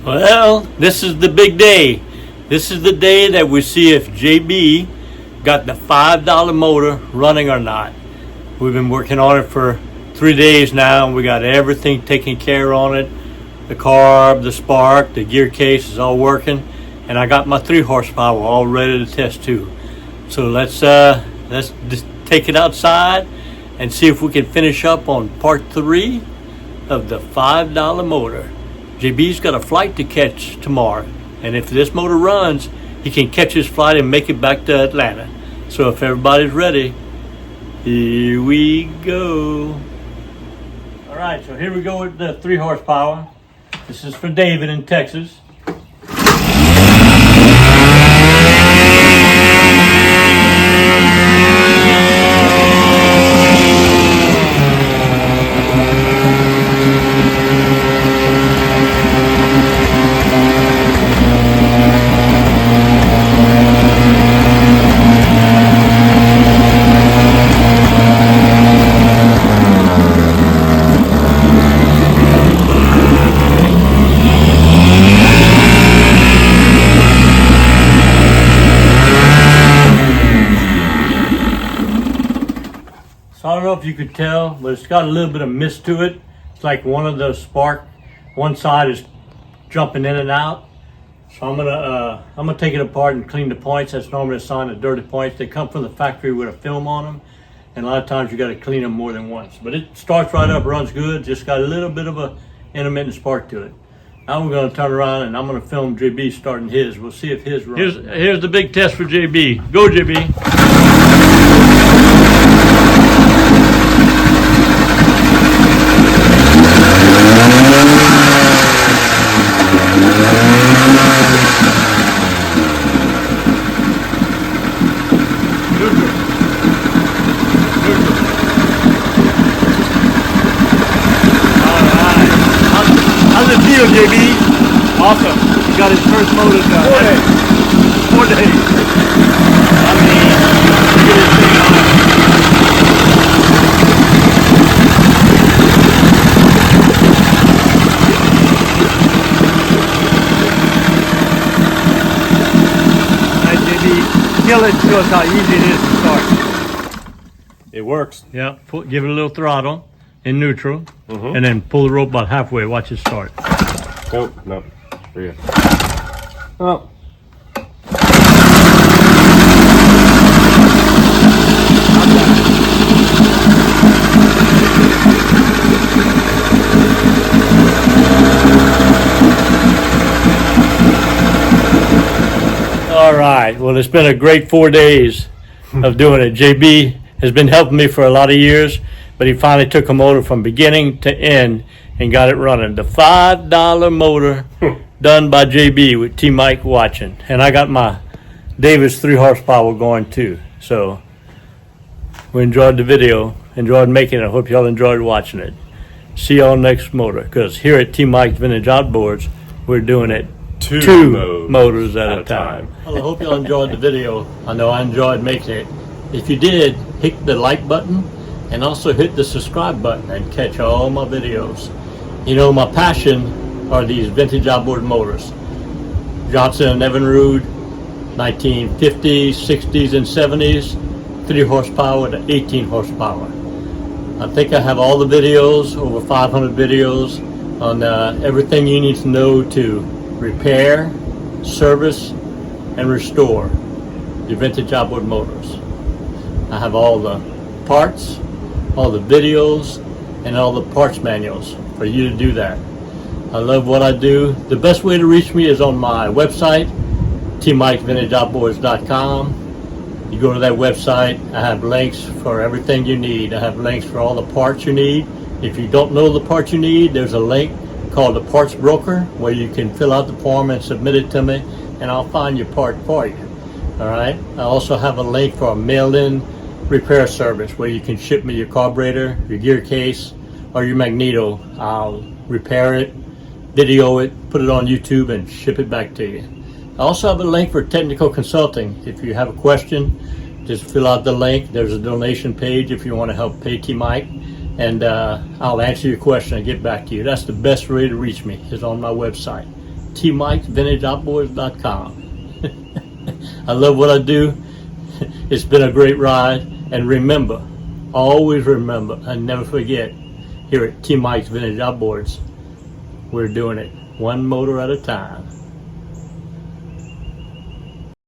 Well, this is the big day. This is the day that we see if JB got the $5 motor running or not. We've been working on it for 3 days now, and we got everything taken care on it. The carb, the spark, the gear case is all working, and I got my 3 horsepower all ready to test too. So let's just take it outside and see if we can finish up on part 3 of the $5 motor. JB's got a flight to catch tomorrow, and if this motor runs, he can catch his flight and make it back to Atlanta. So if everybody's ready, here we go. All right, so here we go with the 3 horsepower. This is for David in Texas. I don't know if you could tell, but it's got a little bit of mist to it. It's like one of the spark, one side is jumping in and out. So I'm gonna take it apart and clean the points. That's normally a sign of dirty points. They come from the factory with a film on them, and a lot of times you got to clean them more than once. But it starts right up, runs good. Just got a little bit of a intermittent spark to it. Now we're gonna turn around and I'm gonna film JB starting his. We'll see if his runs. Here's the big test for JB. Go, JB. How's it feel, JB? Awesome. He got his first motor done. 4 days. 4 days. I mean, look at this thing on. All right, JB, kill it and show us how easy it is to start. It works. Yeah, give it a little throttle in neutral, and then pull the rope about halfway. Watch it start. Nope, no. For you. Oh. All right. Well, it's been a great 4 days of doing it. JB has been helping me for a lot of years, but he finally took a motor from beginning to end and got it running. The $5 motor done by JB with T Mike watching. And I got my Davis 3 horsepower going too. So we enjoyed the video, enjoyed making it. I hope y'all enjoyed watching it. See y'all next motor, because here at T Mike's Vintage Outboards, we're doing it two motors at a time. Well, I hope y'all enjoyed the video. I know I enjoyed making it. If you did, hit the like button and also hit the subscribe button and catch all my videos. You know, my passion are these vintage outboard motors. Johnson and Evinrude, 1950s, 60s, and 70s, 3 horsepower to 18 horsepower. I think I have all the videos, over 500 videos, on everything you need to know to repair, service, and restore your vintage outboard motors. I have all the parts, all the videos, and all the parts manuals for you to do that. I love what I do. The best way to reach me is on my website, tmikesvintageoutboards.com. You go to that website, I have links for everything you need. I have links for all the parts you need. If you don't know the parts you need, there's a link called the Parts Broker where you can fill out the form and submit it to me, and I'll find your part for you. All right. I also have a link for a mail-in repair service where you can ship me your carburetor, your gear case, or your magneto. I'll repair it, video it, put it on YouTube, and ship it back to you. I also have a link for technical consulting. If you have a question, just fill out the link. There's a donation page if you want to help pay T Mike, and I'll answer your question and get back to you. That's the best way to reach me, is on my website, tmikesvintageoutboards.com. I love what I do. It's been a great ride. And remember, always remember, and never forget, here at T Mike's Vintage Outboards, we're doing it one motor at a time.